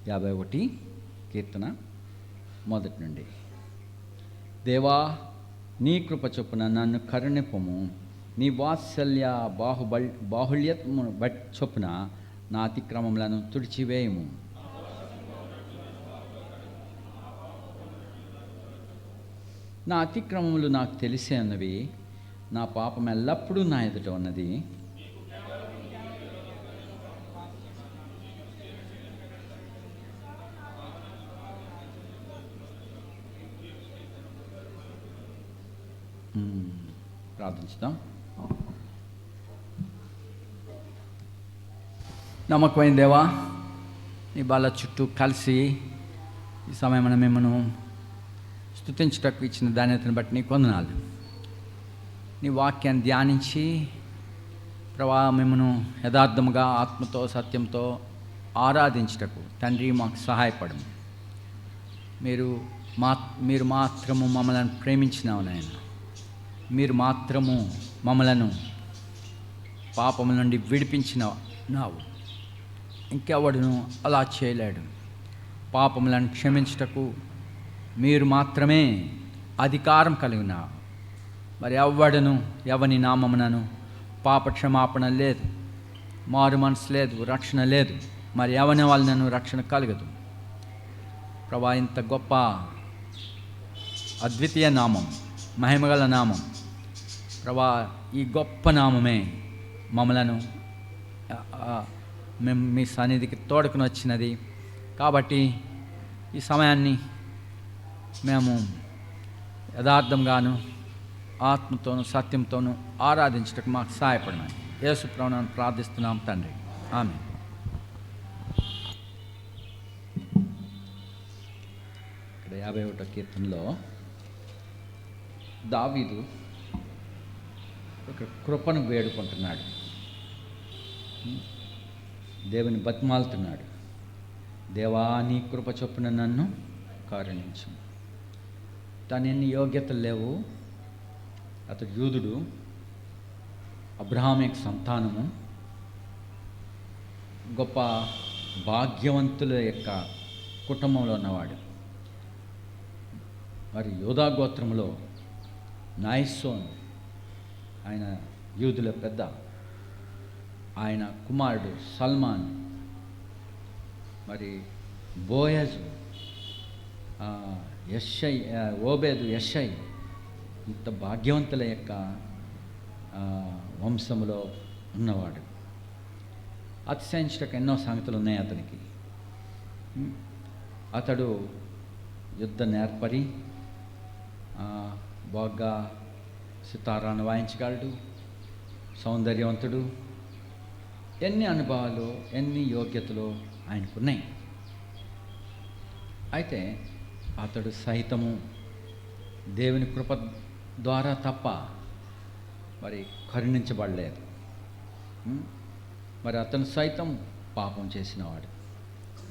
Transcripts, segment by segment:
51 కీర్తన మొదటి నుండి. దేవా, నీ కృప చొప్పున నన్ను కరుణింపుము. నీ వాత్సల్య బాహుళ్యము చొప్పున నా అతిక్రమములను తుడిచివేయము. నా అతిక్రమములు నాకు తెలిసే ఉన్నవి, నా పాపం ఎల్లప్పుడూ నా ఎదుట ఉన్నది. ప్రార్థించుదాం. నమ్మకమైన దేవా, నీ బాల చుట్టూ కలిసి ఈ సమయం మిమ్మల్ని స్తుతించుటకు ఇచ్చిన ధాన్యతను బట్టి నీ వందనాలు. నీ వాక్యాన్ని ధ్యానించి ప్రభా మిమ్మను యథార్థముగా ఆత్మతో సత్యంతో ఆరాధించుటకు తండ్రి మాకు సహాయపడము. మీరు మాత్రము మమ్మల్ని ప్రేమించినావు నాయన. మీరు మాత్రము మమ్మలను పాపముల నుండి విడిపించినావు. ఇంకెవడును అలా చేయలేడు. పాపములను క్షమించుటకు మీరు మాత్రమే అధికారం కలిగినావు. మరి ఎవని నామమునను పాప క్షమాపణ లేదు, మారు మనసు లేదు, రక్షణ లేదు. మరి ఎవని వాళ్ళను రక్షణ కలగదు. ప్రభా, ఇంత గొప్ప అద్వితీయ నామం, మహిమగల నామం ప్రభా, ఈ గొప్ప నామమే మమ్మలను మేము మీ సన్నిధికి తోడుకుని వచ్చినది. కాబట్టి ఈ సమయాన్ని మేము యథార్థంగాను ఆత్మతోనూ సత్యంతోనూ ఆరాధించటకు మాకు సహాయపడమని యేసు ప్రభువును ప్రార్థిస్తున్నాం తండ్రి, ఆమేన్. ఇక్కడ 51వ కీర్తనలో దావీదు ఒక కృపను వేడుకుంటున్నాడు, దేవుని బతిమాలుతున్నాడు. దేవా, నీ కృప చొప్పున నన్ను కరుణించు. తను ఎన్ని యోగ్యతలు లేవు. అతడు యూదుడు, అబ్రహాం యొక్క సంతానము, గొప్ప భాగ్యవంతుల యొక్క కుటుంబంలో ఉన్నవాడు. మరి యోధా గోత్రంలో నాయసోన్, ఆయన యూదుల పెద్ద, ఆయన కుమారుడు సల్మాన్, మరి బోయజు, ఓబేదు, యెషై, ఇంత భాగ్యవంతుల యొక్క వంశములో ఉన్నవాడు. అతిశయించటకు ఎన్నో సంగతులు ఉన్నాయి అతనికి. అతడు యుద్ధ నేర్పరి, బాగా సితారాను వాయించగలడు, సౌందర్యవంతుడు. ఎన్ని అనుభవాలు, ఎన్ని యోగ్యతలు ఆయనకున్నాయి. అయితే అతడు సైతము దేవుని కృప ద్వారా తప్ప మరి కరుణించబడలేదు. మరి అతను సైతం పాపం చేసినవాడు,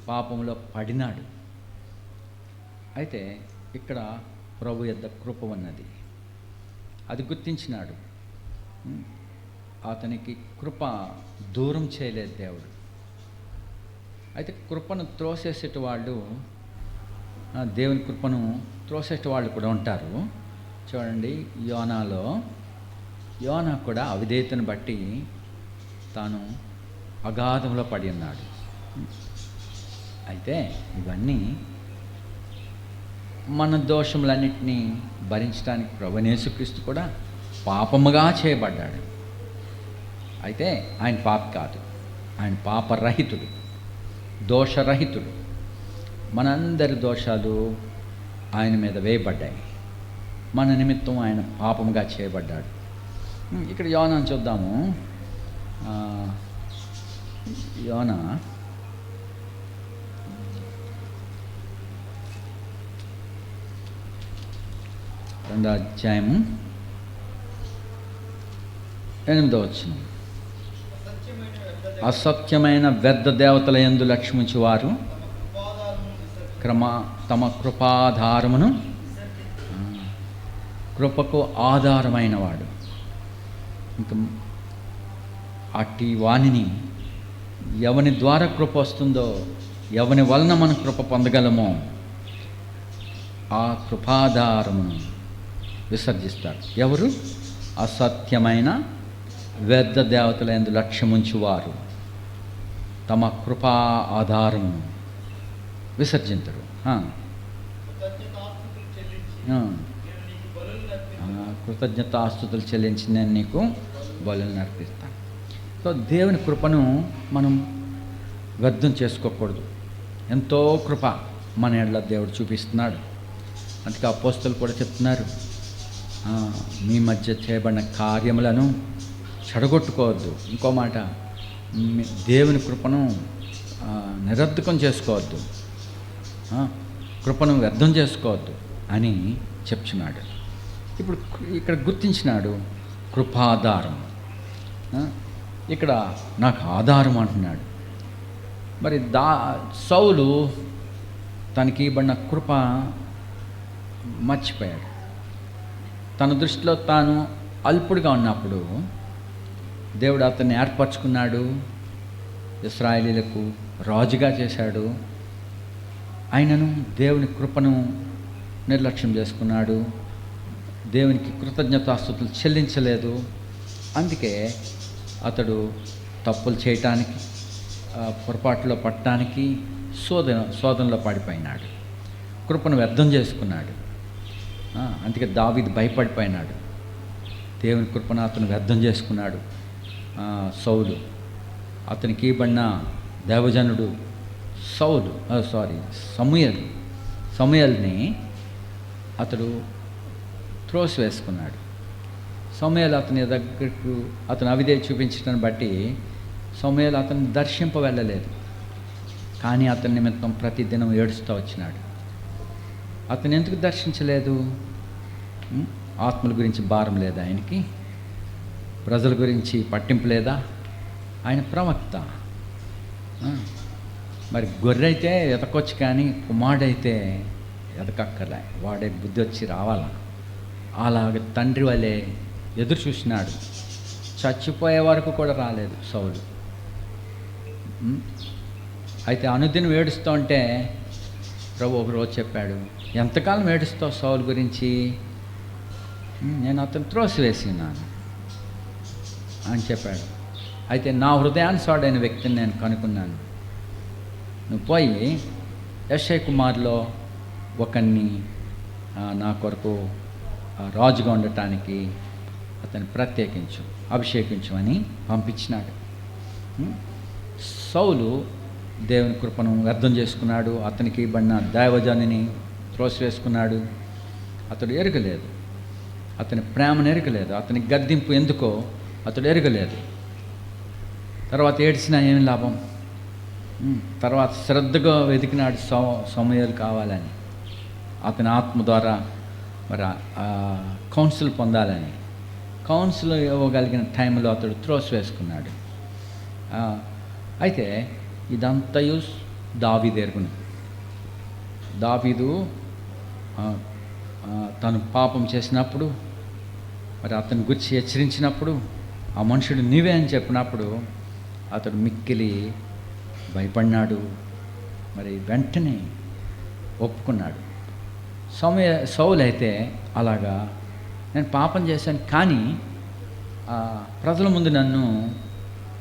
పాపంలో పడినాడు. అయితే ఇక్కడ ప్రభు యొద్ద కృప ఉన్నది, అది గుర్తించినాడు. అతనికి కృప దూరం చేయలేదు దేవుడు. అయితే కృపను త్రోసేసేటి వాళ్ళు, దేవుని కృపను త్రోసేటి వాళ్ళు కూడా ఉంటారు. చూడండి, యోనా కూడా అవిధేయతను బట్టి తాను అగాధంలో పడి ఉన్నాడు. అయితే ఇవన్నీ మన దోషములన్నింటినీ భరించడానికి ప్రభువైన యేసుక్రీస్తు కూడా పాపముగా చేయబడ్డాడు. అయితే ఆయన పాపి కాదు, ఆయన పాపరహితుడు, దోషరహితుడు. మనందరి దోషాలు ఆయన మీద వేయబడ్డాయి. మన నిమిత్తం ఆయన పాపముగా చేయబడ్డాడు. ఇక్కడ యోనాను చూద్దాము. యోనా 2వ అధ్యాయము 8వ వచనం. అసత్యమైన వ్యర్థ దేవతల యందు లక్ష్మించు వారు తమ కృపాధారమును, కృపకు ఆధారమైన వాడు, ఇంకా అట్టి వాణిని ఎవని ద్వారా కృప వస్తుందో ఎవని వలన మనం కృప పొందగలమో ఆ కృపాధారమును విసర్జిస్తారు. ఎవరు? అసత్యమైన వ్యర్థ దేవతలందు లక్ష్యముంచువారు తమ కృపా ఆధారమును విసర్జించరు. కృతజ్ఞతాస్తుతులు చెల్లించి నేను నీకు బలులు నర్పిస్తాను. సో దేవుని కృపను మనం వ్యర్థం చేసుకోకూడదు. ఎంతో కృప మన ఎడల దేవుడు చూపిస్తున్నాడు. అందుకే అపోస్తలులు కూడా చెప్తున్నారు, మీ మధ్య చేయబడిన కార్యములను చెడగొట్టుకోవద్దు. ఇంకో మాట, దేవుని కృపను నిరర్ధకం చేసుకోవద్దు, కృపను వ్యర్థం చేసుకోవద్దు అని చెప్తున్నాడు. ఇప్పుడు ఇక్కడ గుర్తించినాడు కృపాధారం. ఇక్కడ నాకు ఆధారం అంటున్నాడు. మరి సౌలు తనకి ఇవ్వబడిన కృప మర్చిపోయాడు. తన దృష్టిలో తాను అల్పుడిగా ఉన్నప్పుడు దేవుడు అతన్ని ఏర్పరచుకున్నాడు, ఇశ్రాయేలీయులకు రాజుగా చేశాడు. ఆయనను దేవుని కృపను నిర్లక్ష్యం చేసుకున్నాడు, దేవునికి కృతజ్ఞతాస్తుతులు చెల్లించలేదు. అందుకే అతడు తప్పులు చేయటానికి, పొరపాటులో పట్టడానికి, శోధనలో పడిపోయినాడు, కృపను వ్యర్థం చేసుకున్నాడు. అందుకే దావీదు భయపడిపోయినాడు. దేవుని కృపను అతను వ్యర్థం చేసుకున్నాడు. సౌలు, అతనికి ఇవ్వబడిన దేవజనుడు సమూయేలుని అతడు త్రోసివేసుకున్నాడు. సమూయేలు అతని దగ్గరకు అతను అవిధేయత చూపించడాన్ని బట్టి సమూయేలు అతన్ని దర్శింప వెళ్ళలేదు. కానీ అతని నిమిత్తం ప్రతిదినం ఏడుస్తూ వచ్చినాడు. అతను ఎందుకు దర్శించలేదు? ఆత్మల గురించి భారం లేదా ఆయనకి? ప్రజల గురించి పట్టింపు లేదా? ఆయన ప్రవక్త. మరి గొర్రె అయితే ఎదకొచ్చు, కానీ కుమారుడైతే ఎదకక్కర్లే, వాడే బుద్ధి వచ్చి రావాలా. అలాగే తండ్రి వలె ఎదురు చూసినాడు. చచ్చిపోయే వరకు కూడా రాలేదు సౌలు. అయితే అనుదినం ఏడుస్తూ ఉంటే ప్రభు ఒకరోజు చెప్పాడు, ఎంతకాలం ఏడుస్తావు సౌలు గురించి? నేను అతను త్రోసివేసినాను అని చెప్పాడు. అయితే నా హృదయానుసారుడైన వ్యక్తిని నేను కనుక్కున్నాను. నువ్వు పోయి యెషయా కుమారులో ఒకరిని నా కొరకు రాజుగా ఉండటానికి అతన్ని ప్రత్యేకించు, అభిషేకించు అని పంపించినాడు. సౌలు దేవుని కృపను వ్యర్థం చేసుకున్నాడు. అతనికి ఇవ్వబడిన దైవజనుని త్రోసివేసుకున్నాడు. అతడు ఎరగలేదు, అతని ప్రేమను ఎరగలేదు, అతని గద్దింపు ఎందుకో అతడు ఎరగలేదు. తర్వాత ఏడ్చినా ఏమి లాభం? తర్వాత శ్రద్ధగా వెతికినాడు సమూయేలు కావాలని, అతని ఆత్మ ద్వారా మరి కౌన్సిల్ పొందాలని. కౌన్సిల్ ఇవ్వగలిగిన టైంలో అతడు త్రోసివేసుకున్నాడు. అయితే ఇదంతయు దావీదు ఎరుగును. దావీదు తను పాపం చేసినప్పుడు, మరి అతని గురించి హెచ్చరించినప్పుడు, ఆ మనుషుడు నీవే అని చెప్పినప్పుడు అతడు మిక్కిలి భయపడినాడు. మరి వెంటనే ఒప్పుకున్నాడు. సౌలు అయితే అలాగా, నేను పాపం చేశాను కానీ ప్రజల ముందు నన్ను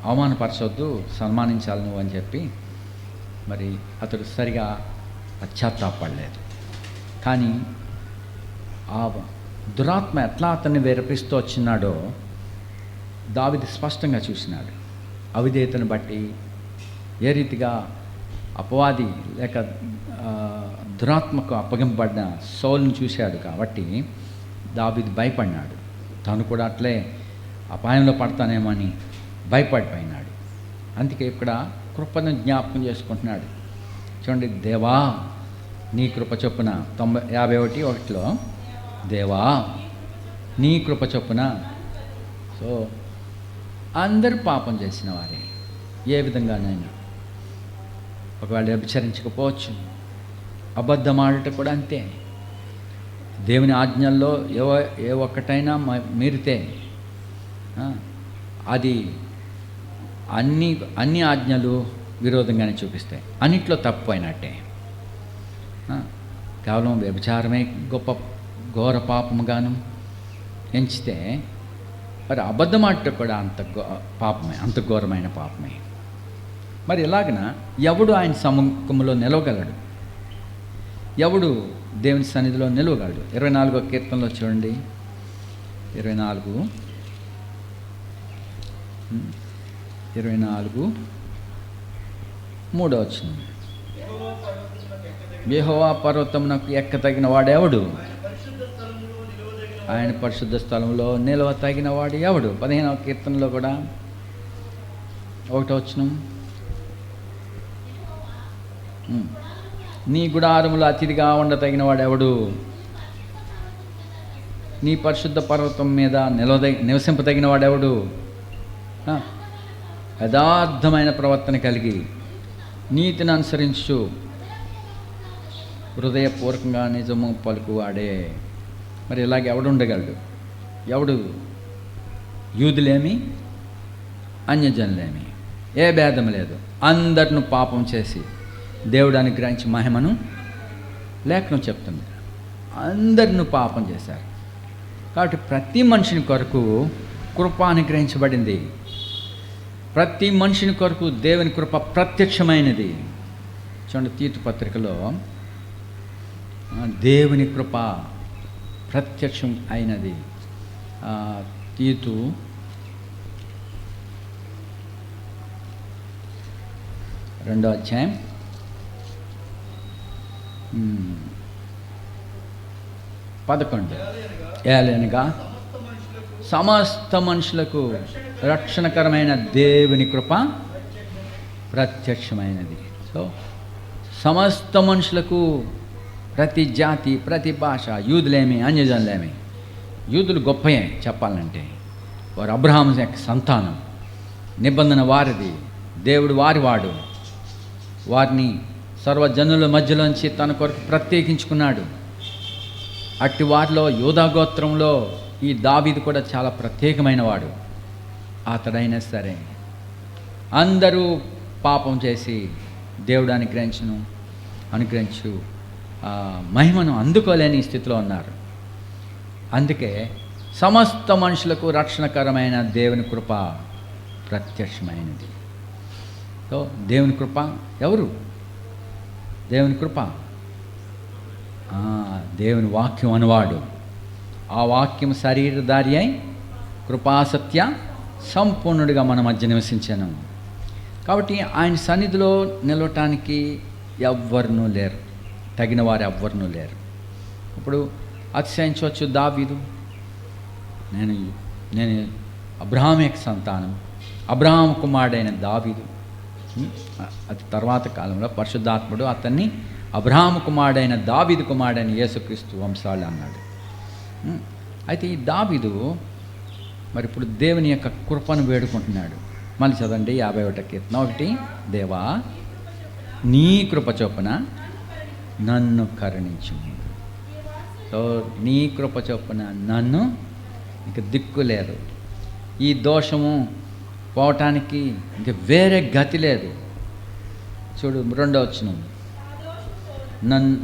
అవమానపరచొద్దు, సన్మానించాలి నువ్వు అని చెప్పి మరి అతడు సరిగా పశ్చాత్తాపడలేదు. కానీ ఆ దురాత్మ ఎట్లా అతన్ని వేరపిస్తూ వచ్చినాడో దావీదు స్పష్టంగా చూసినాడు. అవిధేయతను బట్టి ఏ రీతిగా అపవాది లేక దురాత్మకు అప్పగింపబడిన సౌలును చూశాడు. కాబట్టి దావీదు భయపడినాడు. తను కూడా అట్లే అపాయంలో పడతానేమో అని భయపడిపోయినాడు. అందుకే ఇక్కడ కృపను జ్ఞాపకం చేసుకుంటున్నాడు. చూడండి, దేవా నీ కృప చొప్పున 51:1 దేవా నీ కృప చొప్పున. సో అందరూ పాపం చేసిన వారే, ఏ విధంగానైనా. ఒకవేళ వ్యభిచరించకపోవచ్చు, అబద్ధం ఆడటం కూడా అంతే. దేవుని ఆజ్ఞల్లో ఏ ఒక్కటైనా మీరితే అది అన్ని ఆజ్ఞలు విరోధంగానే చూపిస్తాయి. అన్నిట్లో తప్పు అయినట్టే. కేవలం వ్యభిచారమే గొప్ప ఘోర పాపముగాను ఎంచితే మరి అబద్ధమాట కూడా అంత పాపమే, అంత ఘోరమైన పాపమే. మరి ఇలాగన ఎవడు ఆయన సముఖంలో నిలవగలడు? ఎవడు దేవుని సన్నిధిలో నిలవగలడు? 24వ కీర్తనలో చూడండి, 24:3 యెహోవా పర్వతమునకు ఎక్కతగిన వాడెవడు? ఆయన పరిశుద్ధ స్థలంలో నిలవ తగిన వాడు ఎవడు? 15వ కీర్తనలో కూడా 1 నీ గుడారములో అతిథిగా ఉండతగిన వాడెవడు? నీ పరిశుద్ధ పర్వతం మీద నివసింపదగిన వాడెవడు? యథార్థమైన ప్రవర్తన కలిగి నీతిని అనుసరించు హృదయపూర్వకంగా నిజము పలుకువాడే. మరి ఇలాగ ఎవడు ఉండగలడు? ఎవడు? యూదులేమి అన్యజనులేమి ఏ భేదం లేదు, అందరిని పాపం చేసి దేవుడు అనుగ్రహించి మహిమను లేఖనం చెప్తుంది. అందరిని పాపం చేశారు కాబట్టి ప్రతి మనిషిని కొరకు కృప అనుగ్రహించబడింది. ప్రతి మనిషిని కొరకు దేవుని కృప ప్రత్యక్షమైనది. చూడండి, తీతు పత్రికలో దేవుని కృప ప్రత్యక్షం అయినది. తీతు 2వ అధ్యాయం 11. ఏలనగా సమస్త మనుషులకు రక్షణకరమైన దేవుని కృప ప్రత్యక్షమైనది. సో సమస్త మనుషులకు, ప్రతి జాతి, ప్రతి భాష, యూదులేమి అన్యజనులేమి. యూదులు గొప్పయే చెప్పాలంటే, వారు అబ్రహాము యొక్క సంతానం, నిబంధన వారిది, దేవుడు వాడు, వారిని సర్వజనుల మధ్యలోంచి తన కొరకు ప్రత్యేకించుకున్నాడు. అట్టి వారిలో యూదా గోత్రంలో ఈ దావీదు కూడా చాలా ప్రత్యేకమైన వాడు. అతడైనా సరే అందరూ పాపం చేసి దేవుడు అనుగ్రహించు మహిమను అందుకోలేని స్థితిలో ఉన్నారు. అందుకే సమస్త మనుషులకు రక్షణకరమైన దేవుని కృప ప్రత్యక్షమైనది. సో దేవుని కృప ఎవరు? దేవుని కృప దేవుని వాక్యం అనువాడు. ఆ వాక్యం శరీరధారి అయి కృపాసత్య సంపూర్ణుడిగా మన మధ్య నివసించాను. కాబట్టి ఆయన సన్నిధిలో నిలవటానికి ఎవ్వరూ లేరు, తగిన వారు ఎవ్వరూ లేరు. ఇప్పుడు అతిశయించవచ్చు దావీదు, నేను అబ్రహాము యొక్క సంతానం, అబ్రహాము కుమారుడైన దావీదు. అది తర్వాత కాలంలో పరిశుద్ధాత్ముడు అతన్ని అబ్రహాము కుమారుడైన దావీదు కుమారుడైన యేసుక్రీస్తు వంశాలు అన్నాడు. అయితే ఈ దావీదు మరి ఇప్పుడు దేవుని యొక్క కృపను వేడుకుంటున్నాడు. మళ్ళీ చదవండి 51వ కీర్తన 1. దేవా నీ కృప చొప్పున నన్ను కరుణించు. సో నీ కృప చొప్పున నన్ను, ఇంక దిక్కు లేదు. ఈ దోషము పోవటానికి ఇంక వేరే గతి లేదు. చూడు 2వ వచనం,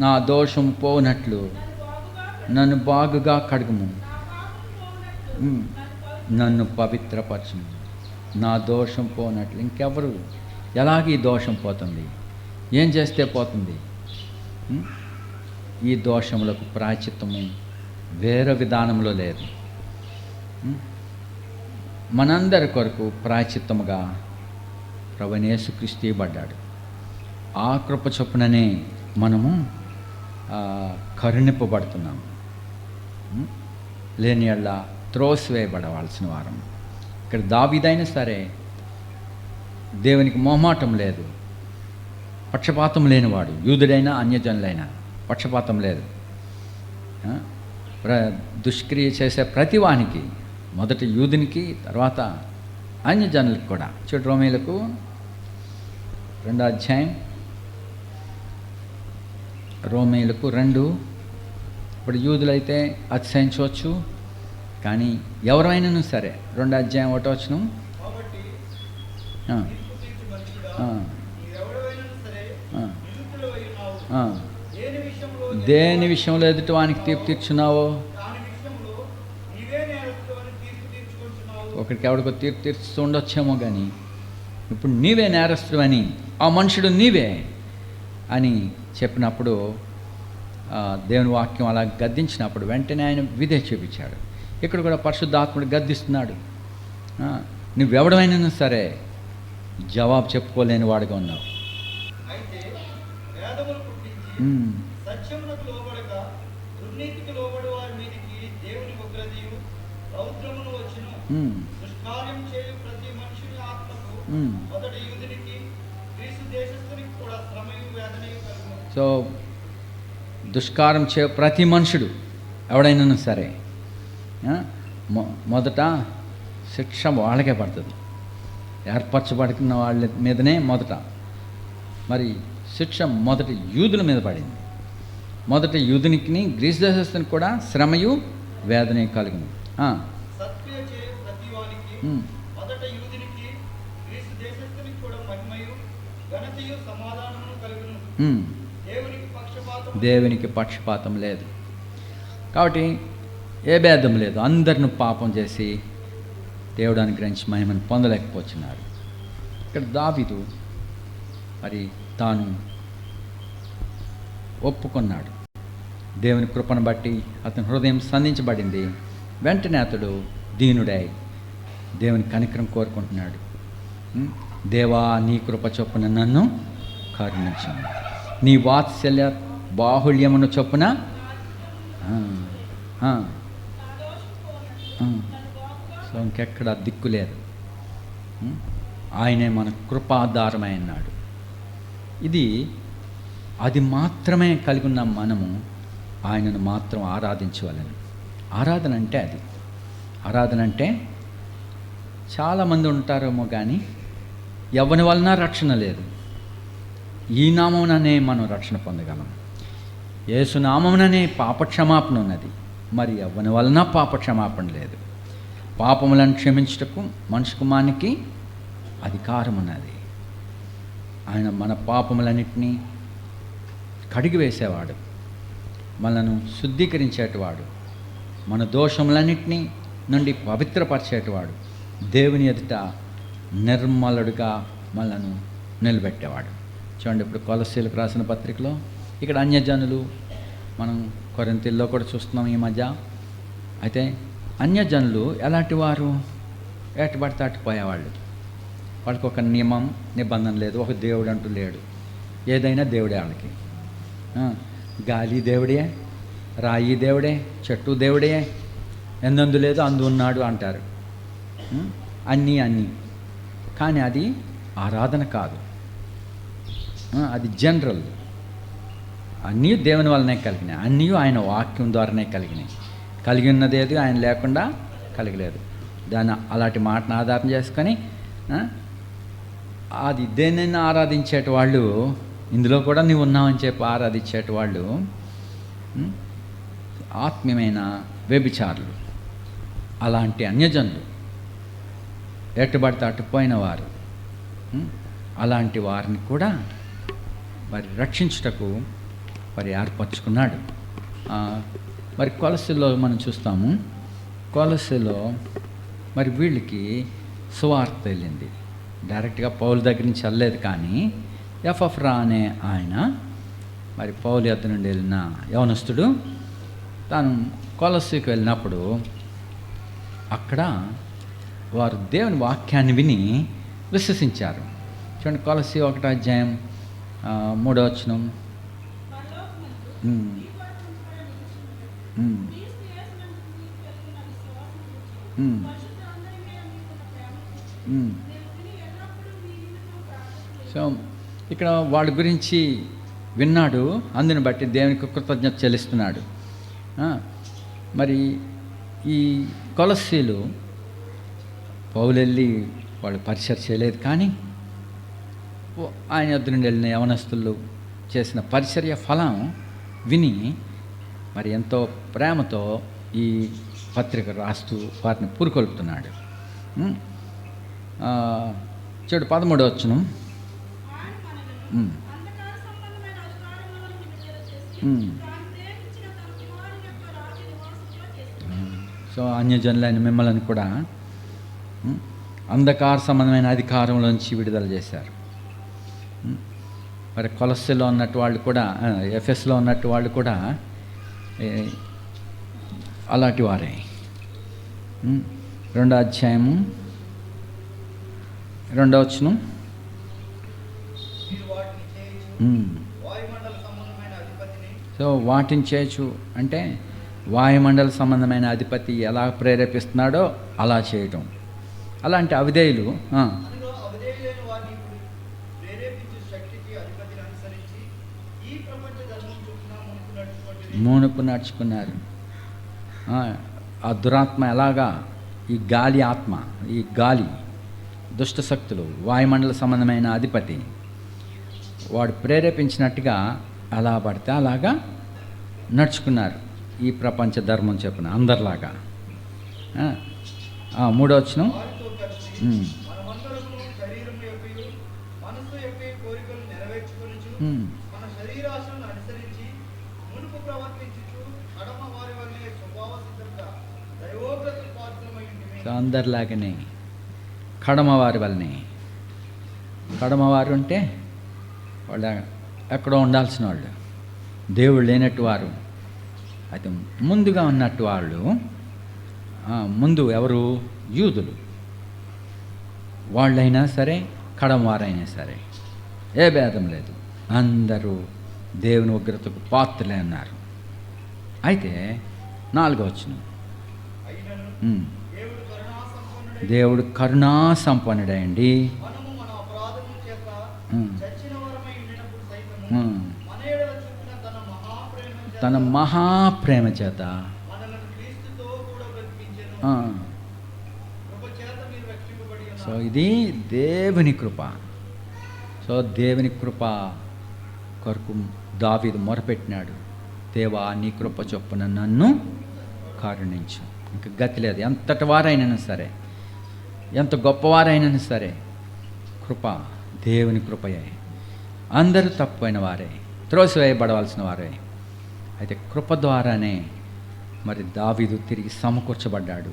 నా దోషం పోనట్లు నన్ను బాగుగా కడుగుము, నన్ను పవిత్రపరచుము. నా దోషం పోనట్లు ఇంకెవరు? ఎలాగ ఈ దోషం పోతుంది? ఏం చేస్తే పోతుంది? ఈ దోషములకు ప్రాయశ్చిత్తము వేరే విధానంలో లేదు. మనందరి కొరకు ప్రాయశ్చిత్తముగా ప్రభువైన యేసుక్రీస్తు ఇవ్వబడ్డాడు. ఆ కృప చొప్పుననే మనము కరుణింపబడుతున్నాము. లేని యెడల త్రోసివేయబడవలసిన వారం. ఇక్కడ దావీదైనా సరే దేవునికి మొహమాటం లేదు, పక్షపాతం లేనివాడు. యూదుడైనా అన్యజనులైనా పక్షపాతం లేదు. దుష్క్రియ చేసే ప్రతి వానికి, మొదట యూదునికి, తర్వాత అన్యజనులకు కూడా. చూడు రోమీయులకు 2వ అధ్యాయం, రోమీయులకు 2. ఇప్పుడు యూదులైతే అతిశయించవచ్చు, కానీ ఎవరైనా సరే 2వ అధ్యాయం 1వ వచనం, ఆ. దేని విషయంలో ఎదుటి వానికి తీర్పు తీర్చున్నావో, ఒకరికి ఎవడికో తీర్పు తీర్చుతూ ఉండొచ్చేమో, కానీ ఇప్పుడు నీవే నేరస్తుడు అని, ఆ మనుషుడు నీవే అని చెప్పినప్పుడు, దేవుని వాక్యం అలా గద్దించినప్పుడు వెంటనే ఆయన విధేయత చూపించాడు. ఇక్కడ కూడా పరిశుద్ధాత్ముడు గద్దిస్తున్నాడు. నువ్వెవడమైనా సరే జవాబు చెప్పుకోలేని వాడుగా ఉన్నావు. సో దుష్కారం చే ప్రతి మనుషుడు ఎవడైనా సరే మొదట శిక్ష వాళ్ళకే పడుతుంది. ఏర్పరచబడుకున్న వాళ్ళ మీదనే మొదట. మరి శిక్ష మొదట యూదుల మీద పడింది. మొదట యూదునికి గ్రీసు దేశస్తునికి కూడా శ్రమయు వేదన కలిగింది. దేవునికి పక్షపాతం లేదు కాబట్టి ఏ భేదం లేదు. అందరిని పాపం చేసి దేవుడు అనుగ్రహించి మహిమను పొందలేకపోతున్నారు. ఇక్కడ దావీదు మరి తాను ఒప్పుకున్నాడు. దేవుని కృపను బట్టి అతని హృదయం సంధించబడింది. వెంటనే అతడు దీనుడై దేవుని కనికరం కోరుకుంటున్నాడు. దేవా, నీ కృప చొప్పున నన్ను కరుణించు, నీ వాత్సల్య బాహుళ్యమును చొప్పున సో ఇంకెక్కడ దిక్కు లేదు. ఆయనే మన కృపాధారమైనాడు. ఇది అది మాత్రమే కలిగి ఉన్న మనము ఆయనను మాత్రం ఆరాధించవాలని. ఆరాధన అంటే అది. ఆరాధన అంటే చాలామంది ఉంటారేమో కానీ ఎవరి వలన రక్షణ లేదు. ఈ నామముననే మనం రక్షణ పొందగలం. యేసు నామముననే పాపక్షమాపణ ఉన్నది. మరి ఎవరి వలన పాపక్షమాపణ లేదు. పాపములను క్షమించుటకు మనిషి కుమారునికి అధికారం ఉన్నది. ఆయన మన పాపములన్నిటినీ కడిగి వేసేవాడు, మనను శుద్ధీకరించేటివాడు, మన దోషములన్నిటినీ నుండి పవిత్రపరిచేటివాడు, దేవుని ఎదుట నిర్మలుడుగా మనను నిలబెట్టేవాడు. చూడండి, ఇప్పుడు కొలస్సీలకు రాసిన పత్రికలో ఇక్కడ అన్యజనులు, మనం కొరింథీల్లో కూడా చూస్తున్నాం ఈ మధ్య. అయితే అన్యజనులు ఎలాంటి వారు? ఎటుబడితే అటుపోయేవాళ్ళు. వాళ్ళకి ఒక నియమం నిబంధన లేదు, ఒక దేవుడు అంటూ లేడు. ఏదైనా దేవుడే వాళ్ళకి. గాలి దేవుడే, రాయి దేవుడే, చెట్టు దేవుడే, ఎందు లేదు అందు ఉన్నాడు అంటారు. అన్నీ కానీ అది ఆరాధన కాదు, అది జనరల్. అన్నీ దేవుని వల్లనే కలిగినాయి, అన్నీ ఆయన వాక్యం ద్వారానే కలిగినాయి. కలిగి ఉన్నది ఏది ఆయన లేకుండా కలిగలేదు. దాన్ని అలాంటి మాటను ఆధారం చేసుకొని అది దేనైనా ఆరాధించేటి వాళ్ళు, ఇందులో కూడా నీవు ఉన్నావని చెప్పి ఆరాధించేటి వాళ్ళు ఆత్మీయమైన వ్యభిచారులు. అలాంటి అన్యజనులు, ఎట్టుబడితే అట్టుపోయిన వారు, అలాంటి వారిని కూడా మరి రక్షించుటకు మరి ఏర్పరచుకున్నాడు. మరి కొలస్సీలో మనం చూస్తాము. కొలస్సీలో మరి వీళ్ళకి సువార్త వెళ్ళింది. డైరెక్ట్గా పౌలు దగ్గర నుంచి వెళ్ళలేదు, కానీ ఎపఫ్రా అనే ఆయన మరి పౌలు యొద్ద నుండి వెళ్ళిన యవనస్తుడు తాను కొలస్సీకి వెళ్ళినప్పుడు అక్కడ వారు దేవుని వాక్యాన్ని విని విశ్వసించారు. చూడండి, కొలస్సీ 1:3 సో ఇక్కడ వాళ్ళ గురించి విన్నాడు, అందుని బట్టి దేవునికి కృతజ్ఞత చెల్లిస్తున్నాడు. మరి ఈ కొలస్సీలు పౌలు వెళ్ళి వాళ్ళు పరిచయం చేయలేదు, కానీ ఆయన యొద్ద నుండి వెళ్ళిన యవనస్తులు చేసిన పరిచర్య ఫలం విని మరి ఎంతో ప్రేమతో ఈ పత్రిక రాస్తూ వారిని పురుకొల్పుతున్నాడు. చూడు 13వ వచనం. ఉమ్. సో అన్యజనులైన మిమ్మల్ని కూడా అంధకార సంబంధమైన అధికారంలోంచి విడుదల చేశారు. మరి కొలస్సీలో ఉన్నట్టు వాళ్ళు కూడా, ఎఫెస్లో ఉన్నట్టు వాళ్ళు కూడా అలాంటి వారే. 2వ అధ్యాయము 2వ వచనం. సో వాటిని చేయొచ్చు అంటే వాయుమండల సంబంధమైన అధిపతి ఎలా ప్రేరేపిస్తున్నాడో అలా చేయటం. అలాంటి అవిధేయులు మునుపు నడుచుకున్నారు. ఆ దురాత్మ ఎలాగా, ఈ గాలి ఆత్మ, ఈ గాలి దుష్ట శక్తులు, వాయుమండల సంబంధమైన అధిపతి వాడు ప్రేరేపించినట్టుగా అలా పడితే అలాగా నడుచుకున్నారు. ఈ ప్రపంచ ధర్మం చెప్పున అందరిలాగా. 3వ వచనం. అందరిలాగానే కడమవారి వల్లనే. కడమవారు అంటే వాళ్ళు ఎక్కడో ఉండాల్సిన వాళ్ళు, దేవుడు లేనట్టు వారు. అయితే ముందుగా ఉన్నట్టు వాళ్ళు, ముందు ఎవరు? యూదులు. వాళ్ళైనా సరే కడమవారైనా సరే ఏ భేదం లేదు, అందరూ దేవుని ఉగ్రతకు పాత్రలే అన్నారు. అయితే 4వ వచనం. దేవుడు కరుణా సంపన్నుడండి. తన మహాప్రేమ చేత సో ఇది దేవుని కృప. సో దేవుని కృప కొరకు దావీదు మొరపెట్టినాడు, దేవా నీ కృప చొప్పున నన్ను కరుణించు. ఇంక గతి లేదు. ఎంతటి వారైనా సరే, ఎంత గొప్పవారైనా సరే, కృప దేవుని కృపయే. అందరూ తప్పైన వారే, త్రోసివేయబడవలసిన వారే. అయితే కృప ద్వారానే మరి దావీదు తిరిగి సమకూర్చబడ్డాడు,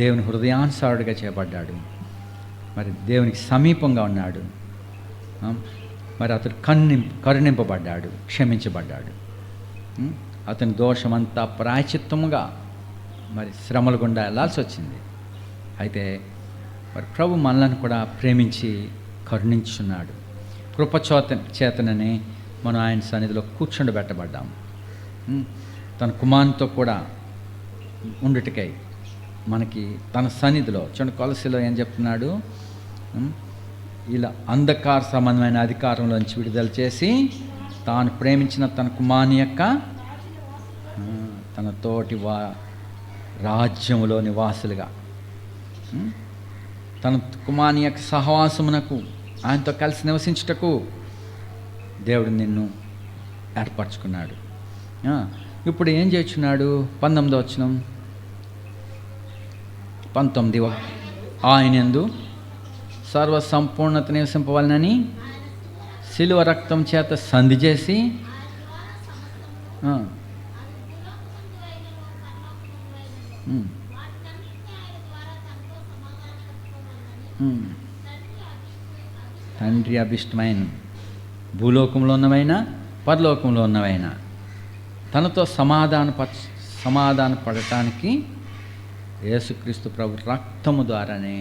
దేవుని హృదయానుసారుడిగా చేయబడ్డాడు, మరి దేవునికి సమీపంగా ఉన్నాడు, మరి అతడు కరుణింపబడ్డాడు, క్షమించబడ్డాడు. అతని దోషమంతా ప్రాయచిత్తముగా మరి శ్రమల గుండా వెళ్ళాల్సి వచ్చింది. అయితే మరి ప్రభు మనలను కూడా ప్రేమించి కరుణించున్నాడు. చేతననే మనం ఆయన సన్నిధిలో కూర్చుండబెట్టబడ్డాం. తన కుమారునితో కూడా ఉండుటకై మనకి తన సన్నిధిలో చూడండి, కొలస్సీలో ఏం చెప్తున్నాడు? ఇలా అంధకార సంబంధమైన అధికారంలోంచి విడుదల చేసి తాను ప్రేమించిన తన కుమారుని యొక్క తన తోటి రాజ్యములో నివాసులుగా, తన కుమారుని యొక్క సహవాసమునకు, ఆయనతో కలిసి నివసించుటకు దేవుడు నిన్ను ఏర్పరచుకున్నాడు. ఇప్పుడు ఏం చేస్తున్నాడు? 19వ వచనం. 19 ఆయనందు సర్వ సంపూర్ణత నివసింపవలనని శిలువ రక్తం చేత సంధి చేసి తండ్రి అభిష్టమైన భూలోకంలో ఉన్నవైనా పరలోకంలో ఉన్నవైనా తనతో సమాధాన పడటానికి యేసుక్రీస్తు ప్రభు రక్తము ద్వారానే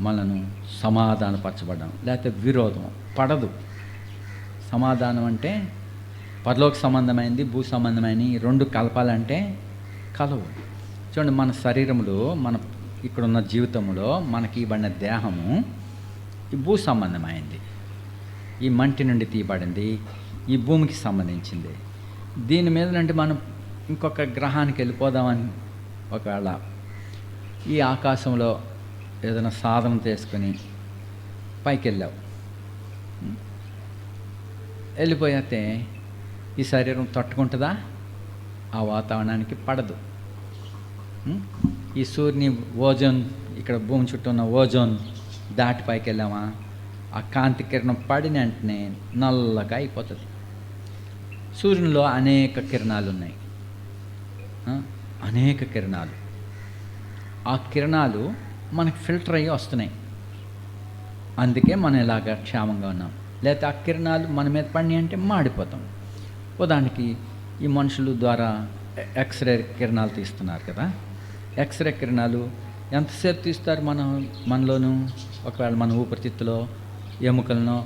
మనను సమాధానపరచబడ్డాం. లేకపోతే విరోధం పడదు. సమాధానం అంటే పరలోక సంబంధమైనది, భూ సంబంధమైన ఈ రెండు కలపాలంటే కలవు. చూడండి, మన శరీరంలో, మన ఇక్కడున్న జీవితంలో మనకి ఇవ్వబడిన దేహము ఈ భూ సంబంధమైంది, ఈ మంటి నుండి తీయబడింది, ఈ భూమికి సంబంధించింది. దీని మీద నుండి మనం ఇంకొక గ్రహానికి వెళ్ళిపోదామని ఒకవేళ ఈ ఆకాశంలో ఏదైనా సాధన చేసుకొని పైకి వెళ్ళావు, వెళ్ళిపోతే ఈ శరీరం తట్టుకుంటుందా? ఆ వాతావరణానికి పడదు. ఈ సూర్యుని ఓజోన్, ఇక్కడ భూమి చుట్టూ ఉన్న ఓజోన్ దాటి పైకి వెళ్ళామా, ఆ కాంతి కిరణం పడిన వెంటనే నల్లగా అయిపోతుంది. సూర్యునిలో అనేక కిరణాలు ఉన్నాయి, అనేక కిరణాలు. ఆ కిరణాలు మనకి ఫిల్టర్ అయ్యి వస్తున్నాయి, అందుకే మనం ఇలాగ క్షేమంగా ఉన్నాం. లేకపోతే ఆ కిరణాలు మన మీద పడినాయి అంటే మాడిపోతాం. ఉదాహరణకి ఈ మనుషుల ద్వారా ఎక్స్రే కిరణాలు తీస్తున్నారు కదా. ఎక్స్రే కిరణాలు ఎంతసేపు తీస్తారు మనలోను? ఒకవేళ మన ఊపిరితిత్తులో ఎముకలను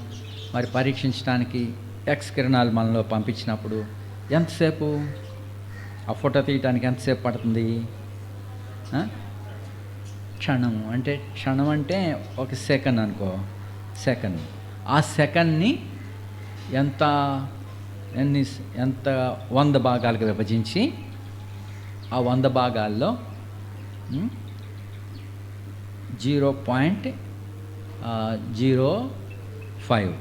మరి పరీక్షించడానికి ఎక్స్ కిరణాలు మనలో పంపించినప్పుడు ఎంతసేపు ఆ ఫోటో తీయటానికి ఎంతసేపు పడుతుంది? క్షణం అంటే ఒక సెకండ్ అనుకో, సెకండ్. ఆ సెకండ్ని ఎంత 100 భాగాలుగా విభజించి ఆ 100 భాగాల్లో 0.05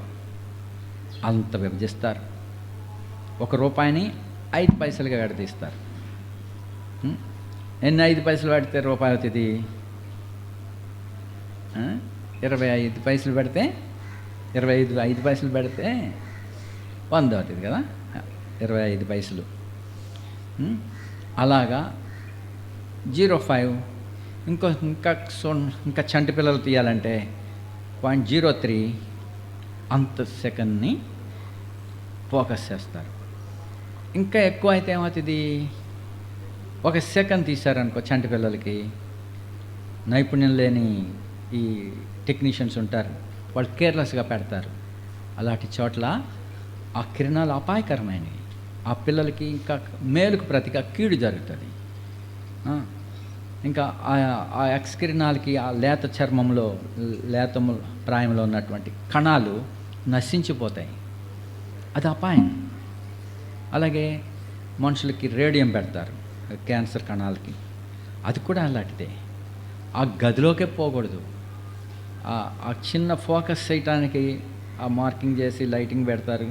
అంత విభజిస్తారు. ₹1 5 పైసలుగా విడదీస్తారు. ఎన్ని 5 పైసలు పెడితే రూపాయి అవుతుంది? 25 పైసలు పెడితే 5 పైసలు పెడితే 100 అవుతుంది కదా, 25 పైసలు. అలాగా 0.5 ఇంకా చంటి పిల్లలు తీయాలంటే 0.03 అంత సెకండ్ని ఫోకస్ చేస్తారు. ఇంకా ఎక్కువ అయితే ఏమవుతుంది? 1 సెకండ్ తీశారనుకో, చంటి పిల్లలకి నైపుణ్యం లేని ఈ టెక్నీషియన్స్ ఉంటారు, వాళ్ళు కేర్లెస్గా పెడతారు. అలాంటి చోట్ల ఆ కిరణాలు అపాయకరమైనవి. ఆ పిల్లలకి ఇంకా మేలుకు ప్రతిగా కీడు జరుగుతుంది. ఇంకా ఆ ఎక్స్ కిరణాలకి ఆ లేత చర్మంలో, లేత ప్రాయంలో ఉన్నటువంటి కణాలు నశించిపోతాయి. అది అపాయం. అలాగే మనుషులకి రేడియం పెడతారు క్యాన్సర్ కణాలకి, అది కూడా అలాంటిదే. ఆ గదిలోకే పోకూడదు. ఆ చిన్న ఫోకస్ చేయటానికి ఆ మార్కింగ్ చేసి లైటింగ్ పెడతారు.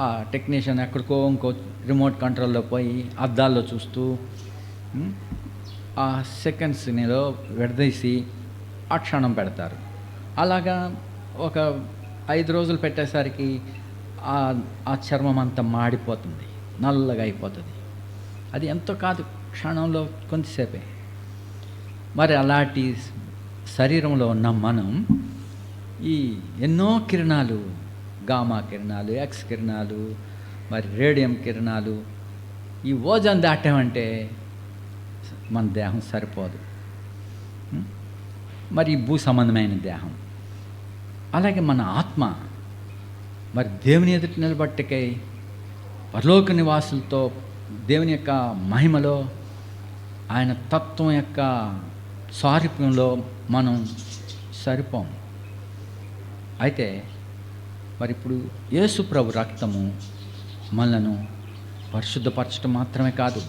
ఆ టెక్నీషియన్ ఎక్కడికో ఇంకో రిమోట్ కంట్రోల్లో పోయి అద్దాల్లో చూస్తూ ఆ సెకండ్స్నిలో విడదీసి ఆ క్షణం పెడతారు. అలాగా ఒక 5 రోజులు పెట్టేసరికి ఆ చర్మం అంతా మాడిపోతుంది, నల్లగా అయిపోతుంది. అది ఎంతో కాదు, క్షణంలో కొంతసేపే. మరి అలాంటి శరీరంలో ఉన్న మనం ఈ ఎన్నో కిరణాలు, గామా కిరణాలు, ఎక్స్ కిరణాలు, మరి రేడియం కిరణాలు, ఈ ఓజోన్ దాటామంటే మన దేహం సరిపోదు. మరి భూ సంబంధమైన దేహం, అలాగే మన ఆత్మ మరి దేవుని ఎదుట నిలబట్టకై పరలోక నివాసులతో దేవుని యొక్క మహిమలో, ఆయన తత్వం యొక్క సారూప్యంలో మనం సరిపోం. అయితే మరి ఇప్పుడు యేసు ప్రభు రక్తము మనలను పరిశుద్ధపరచడం మాత్రమే కాదు,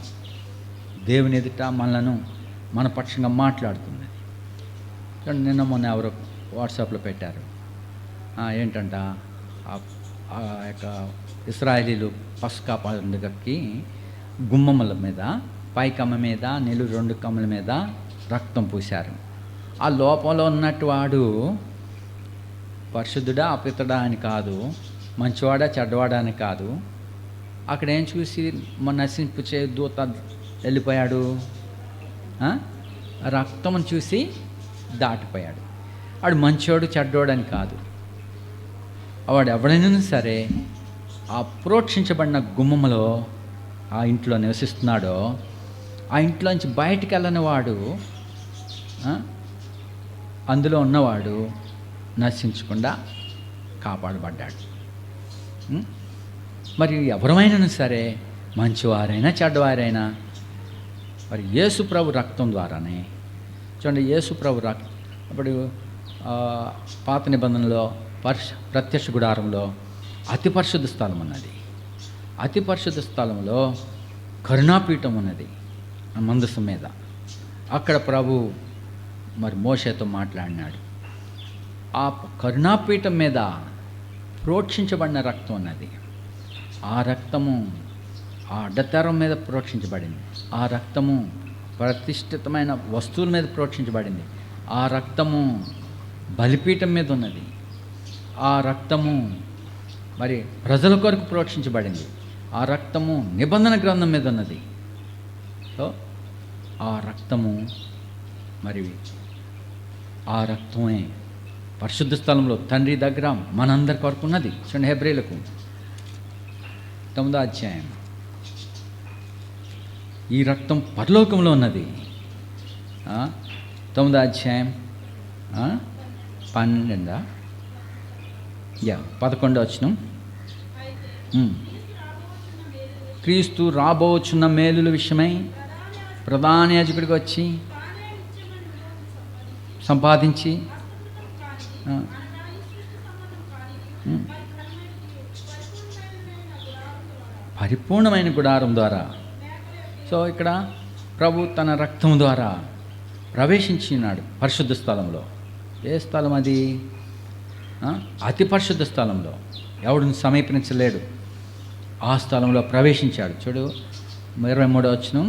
దేవుని ఎదుట మనలను మన పక్షంగా మాట్లాడుతున్నది. నిన్న మొన్న ఎవరో వాట్సాప్లో పెట్టారు, ఏంటంట ఆ యొక్క ఇశ్రాయేలీలు పస్కా పండుగకి గుమ్మముల మీద, పైకమ్మ మీద, నిలువు 2 కమ్మల మీద రక్తం పూశారు. ఆ లోపంలో ఉన్నట్టు వాడు పరిశుద్ధుడా అపితుడా అని కాదు, మంచివాడా చెడ్డవాడా అని కాదు. అక్కడ ఏం చూసి నశింపుచే దూత వెళ్ళిపోయాడు? రక్తం చూసి దాటిపోయాడు. వాడు మంచివాడు చెడ్డవాడు అని కాదు. వాడు ఎవడైనా సరే ఆ ప్రోక్షించబడిన గుమ్మములో ఆ ఇంట్లో నివసిస్తున్నాడో, ఆ ఇంట్లోంచి బయటికి వెళ్ళని వాడు, అందులో ఉన్నవాడు నశించకుండా కాపాడబడ్డాడు. మరి ఎవరైనా సరే, మంచివారైనా చెడ్డవారైనా, మరి యేసు ప్రభు రక్తం ద్వారానే. చూడండి, యేసు ప్రభు రక్తం అప్పుడు పాత నిబంధనలో ప్రత్యక్ష గుడారంలో అతి పరిశుద్ధ స్థలం ఉన్నది. అతి పరిశుద్ధ స్థలంలో కరుణాపీఠం ఉన్నది మందసం మీద. అక్కడ ప్రభు మరి మోషేతో మాట్లాడినాడు. ఆ కరుణాపీఠం మీద ప్రోక్షించబడిన రక్తం ఉన్నది. ఆ రక్తము ఆ అడ్డతెరం మీద ప్రోక్షించబడింది. ఆ రక్తము ప్రతిష్ఠితమైన వస్తువుల మీద ప్రోక్షించబడింది. ఆ రక్తము బలిపీఠం మీద ఉన్నది. ఆ రక్తము మరి ప్రజల కొరకు ప్రోక్షించబడింది. ఆ రక్తము నిబంధన గ్రంథం మీద ఉన్నది. సో ఆ రక్తము మరి ఆ రక్తమే పరిశుద్ధ స్థలంలో తండ్రి దగ్గర మనందరి కొరకు ఉన్నది. చూడండి, హెబ్రీలకు 9వ అధ్యాయం. ఈ రక్తం పరలోకంలో ఉన్నది. 9వ అధ్యాయం 11వ వచనం. క్రీస్తు రాబోచున్న మేలుల విషయమై ప్రధాన యాజకుడికి వచ్చి సంపాదించి పరిపూర్ణమైన గుడారం ద్వారా. సో ఇక్కడ ప్రభు తన రక్తం ద్వారా ప్రవేశించినాడు పరిశుద్ధ స్థలంలో. ఏ స్థలం అది? అతి పరిశుద్ధ స్థలంలో. ఎవడిని సమీపించలేడు. ఆ స్థలంలో ప్రవేశించాడు. చూడు 23వ వచనం.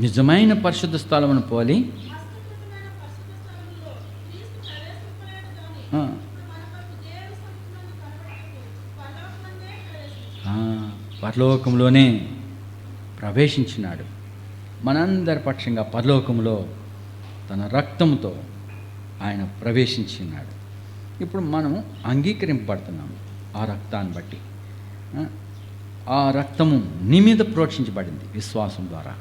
నిజమైన పరిశుద్ధ స్థలమును పోలి పరలోకంలోనే ప్రవేశించినాడు. మనందరి పక్షంగా పరలోకంలో తన రక్తంతో ఆయన ప్రవేశించినాడు. ఇప్పుడు మనము అంగీకరింపబడుతున్నాము ఆ రక్తాన్ని బట్టి. ఆ రక్తము నీ మీద ప్రోక్షించబడింది విశ్వాసం ద్వారా.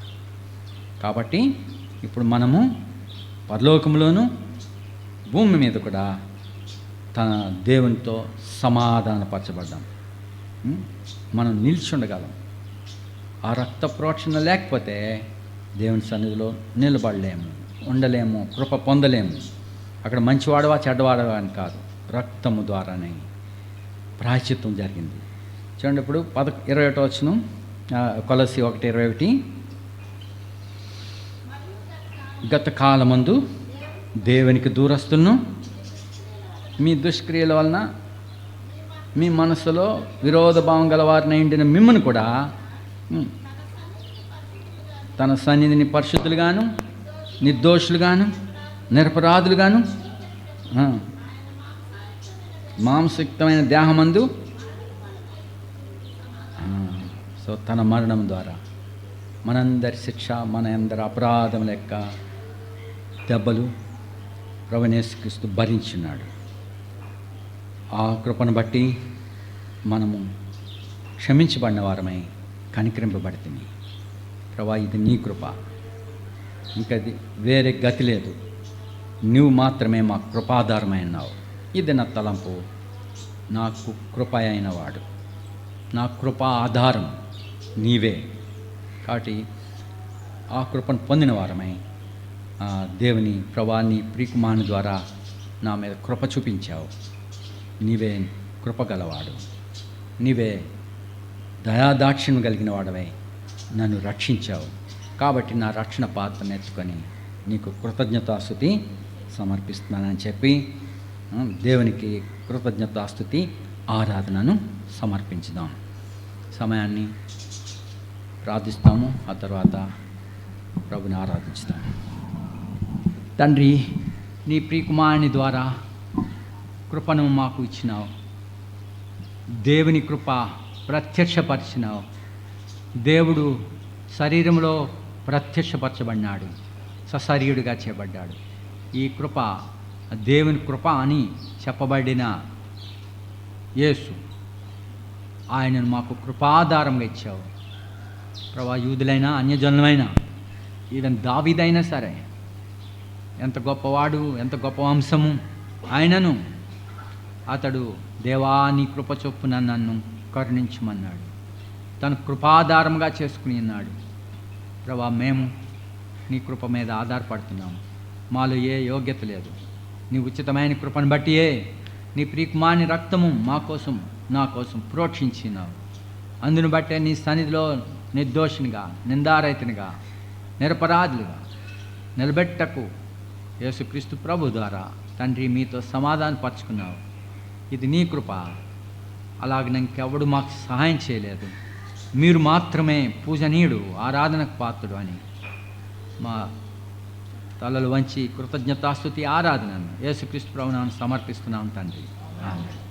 కాబట్టి ఇప్పుడు మనము పరలోకంలోను భూమి మీద కూడా తన దేవునితో సమాధానపరచబడ్డాం. మనం నిల్చుండగలం. ఆ రక్త ప్రోక్షణ లేకపోతే దేవుని సన్నిధిలో నిలబడలేము, ఉండలేము, కృప పొందలేము. అక్కడ మంచివాడవా చెడ్డవాడవా అని కాదు, రక్తము ద్వారానే ప్రాయశ్చిత్తం జరిగింది. చూడండి, ఇప్పుడు 21వ వచనం, కొలస్సీ 1:21. గత కాలమందు దేవునికి దూరస్తులను మీ దుష్క్రియల వలన మీ మనసులో విరోధ భావం గలవారిని అయిండిన మిమ్మల్ని కూడా తన సన్నిధిని పరిశుద్ధులుగాను నిర్దోషులుగాను నిరపరాధులుగాను మాంసయుక్తమైన దేహమందు సో తన మరణం ద్వారా మనందరి శిక్ష, మన అందరి అపరాధం లెక్క దెబ్బలు ప్రభువైన యేసుక్రీస్తు భరించున్నాడు. ఆ కృపను బట్టి మనము క్షమించబడిన వారమై కనికరింపబడితిమి. ప్రభువా, ఇది నీ కృప, ఇంకది వేరే గతి లేదు. నువ్వు మాత్రమే మా కృపాధారమైనావు. ఇది నా తలంపు. నాకు కృప అయినవాడు, నా కృప ఆధారం నీవే. కాబట్టి ఆ కృపను పొందిన వారమై దేవుని ప్రభాని ప్రియకుమారుని ద్వారా నా మీద కృప చూపించావు. నీవే కృపగలవాడు, నీవే దయాదాక్షిణ్యం కలిగిన వాడవై నన్ను రక్షించావు. కాబట్టి నా రక్షణ పాత్రను ఎత్తుకొని నీకు కృతజ్ఞతాస్తుతి సమర్పిస్తున్నానని చెప్పి దేవునికి కృతజ్ఞతాస్తుతి ఆరాధనను సమర్పించుదాం. సమయాన్ని ప్రార్థిస్తాము, ఆ తర్వాత ప్రభుని ఆరాధిస్తాము. తండ్రి, నీ ప్రియకుమారుని ద్వారా కృపను మాకు ఇచ్చినావు. దేవుని కృప ప్రత్యక్షపరిచినావు. దేవుడు శరీరంలో ప్రత్యక్షపరచబడినాడు, సశరీరుడిగా చేయబడ్డాడు. ఈ కృప దేవుని కృప అని చెప్పబడిన యేసు, ఆయనను మాకు కృపాధారంగా ఇచ్చావు. ప్రభా, యూదులైనా అన్యజనులైనా, ఈవెన్ దావీదైనా సరే, ఎంత గొప్పవాడు, ఎంత గొప్ప వంశము ఆయనను, అతడు దేవా నీ కృప చొప్పున నన్ను కరుణించమన్నాడు. తను కృపాధారంగా చేసుకుని ఉన్నాడు. ప్రభా, మేము నీ కృప మీద ఆధారపడుతున్నాము. మాలో ఏ యోగ్యత లేదు. నీ ఉచితమైన కృపను బట్టియే నీ ప్రియకుమారుని రక్తము మా కోసం, నా కోసం ప్రోక్షించినావు. అందును బట్టే నీ సన్నిధిలో నిర్దోషినిగా, నిందారహితునిగా, నిరపరాధులుగా నిలబెట్టకు యేసుక్రీస్తు ప్రభు ద్వారా తండ్రి మీతో సమాధానపరుచుకున్నావు. ఇది నీ కృప. అలాగ ఇంకెవడు మాకు సహాయం చేయలేదు, మీరు మాత్రమే పూజనీయుడు, ఆరాధనకు పాత్రుడు అని మా తలలు వంచి కృతజ్ఞతాస్తుతి ఆరాధనను యేసుక్రీస్తు ప్రభువును సమర్పిస్తున్నాం తండ్రి. ఆమేన్.